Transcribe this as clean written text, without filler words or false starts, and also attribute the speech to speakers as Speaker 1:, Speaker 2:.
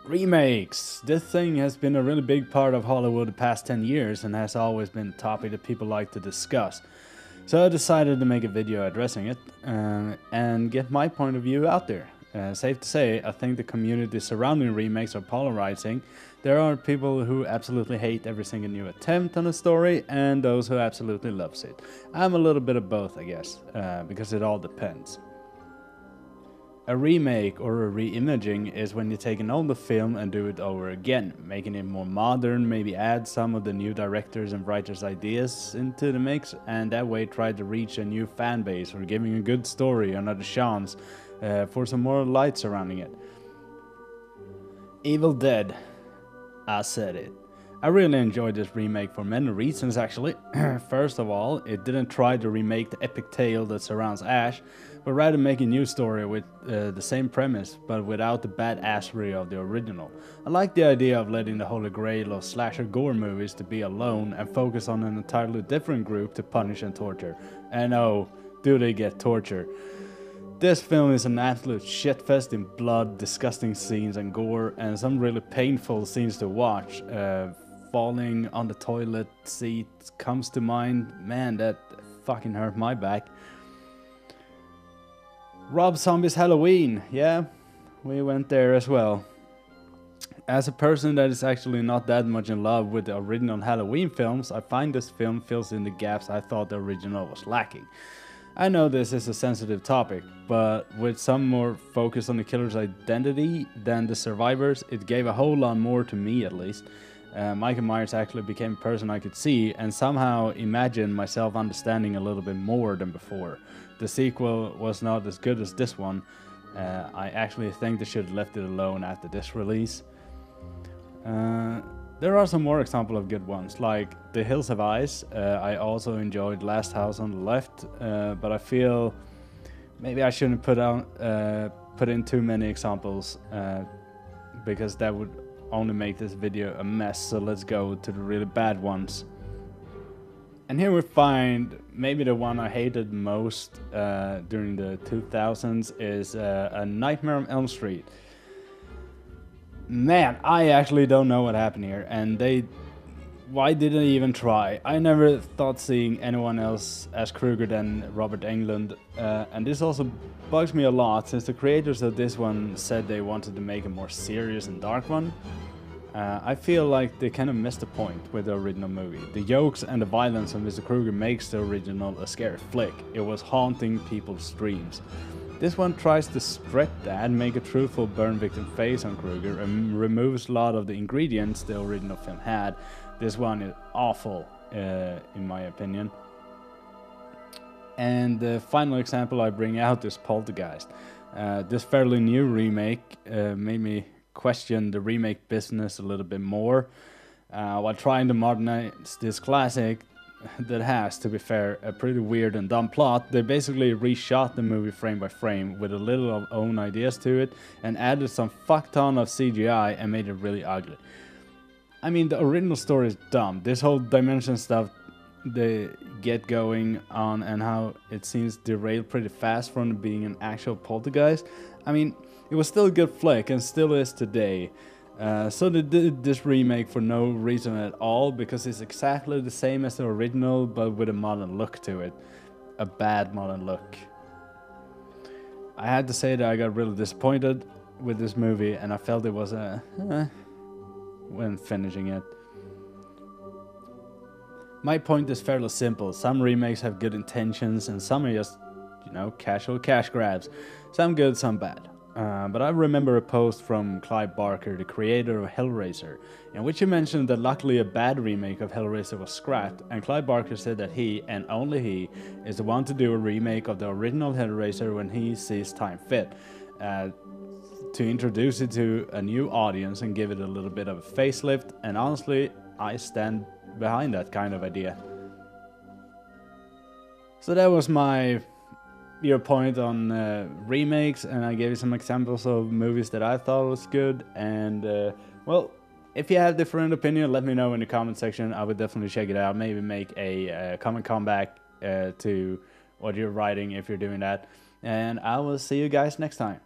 Speaker 1: Remakes. This thing has been a really big part of Hollywood the past 10 years and has always been a topic that people like to discuss. So I decided to make a video addressing it and get my point of view out there. Safe to say, I think the community surrounding remakes are polarizing. There are people who absolutely hate every single new attempt on a story and those who absolutely loves it. I'm a little bit of both, I guess, because it all depends. A remake or a re-imaging is when you take an older film and do it over again, making it more modern, maybe add some of the new directors and writers' ideas into the mix, and that way try to reach a new fan base or giving a good story another chance for some more light surrounding it. Evil Dead. I said it. I really enjoyed this remake for many reasons actually. First of all, it didn't try to remake the epic tale that surrounds Ash, but rather make a new story with the same premise, but without the badassery of the original. I like the idea of letting the holy grail of slasher gore movies to be alone and focus on an entirely different group to punish and torture. And oh, do they get torture. This film is an absolute shitfest in blood, disgusting scenes and gore, and some really painful scenes to watch. Falling on the toilet seat comes to mind. Man, that fucking hurt my back. Rob Zombie's Halloween. Yeah, we went there as well. As a person that is actually not that much in love with the original Halloween films, I find this film fills in the gaps I thought the original was lacking. I know this is a sensitive topic, but with some more focus on the killer's identity than the survivors, it gave a whole lot more to me at least. Michael Myers actually became a person I could see and somehow imagine myself understanding a little bit more than before. The sequel was not as good as this one. I actually think they should have left it alone after this release. There are some more examples of good ones, like The Hills Have Eyes. I also enjoyed Last House on the Left, but I feel maybe I shouldn't put in too many examples because that would only make this video a mess. So let's go to the really bad ones. And here we find maybe the one I hated most during the 2000s is A Nightmare on Elm Street. Man, I actually don't know what happened here, and why didn't they even try? I never thought seeing anyone else as Krueger than Robert Englund, and this also bugs me a lot since the creators of this one said they wanted to make a more serious and dark one. I feel like they kind of missed the point with the original movie. The jokes and the violence of Mr. Krueger makes the original a scary flick. It was haunting people's dreams. This one tries to strip that and make a truthful burn victim face on Krueger and removes a lot of the ingredients the original film had. This one is awful, in my opinion. And the final example I bring out is Poltergeist. This fairly new remake made me question the remake business a little bit more. While trying to modernize this classic that has, to be fair, a pretty weird and dumb plot, they basically reshot the movie frame by frame with a little of own ideas to it and added some fuck ton of CGI and made it really ugly. I mean, the original story is dumb. This whole dimension stuff they get going on and how it seems derailed pretty fast from being an actual poltergeist. I mean, it was still a good flick and still is today. So they did this remake for no reason at all, because it's exactly the same as the original but with a modern look to it. A bad modern look. I had to say that I got really disappointed with this movie and I felt it was when finishing it. My point is fairly simple. Some remakes have good intentions and some are just, casual cash grabs. Some good, some bad. But I remember a post from Clive Barker, the creator of Hellraiser, in which he mentioned that luckily a bad remake of Hellraiser was scrapped, and Clive Barker said that he, and only he, is the one to do a remake of the original Hellraiser when he sees time fit, to introduce it to a new audience and give it a little bit of a facelift, and honestly, I stand behind that kind of idea. So that was your point on remakes, and I gave you some examples of movies that I thought was good. And well, if you have different opinion, let me know in the comment section. I would definitely check it out. Maybe make a comment comeback to what you're writing if you're doing that. And I will see you guys next time.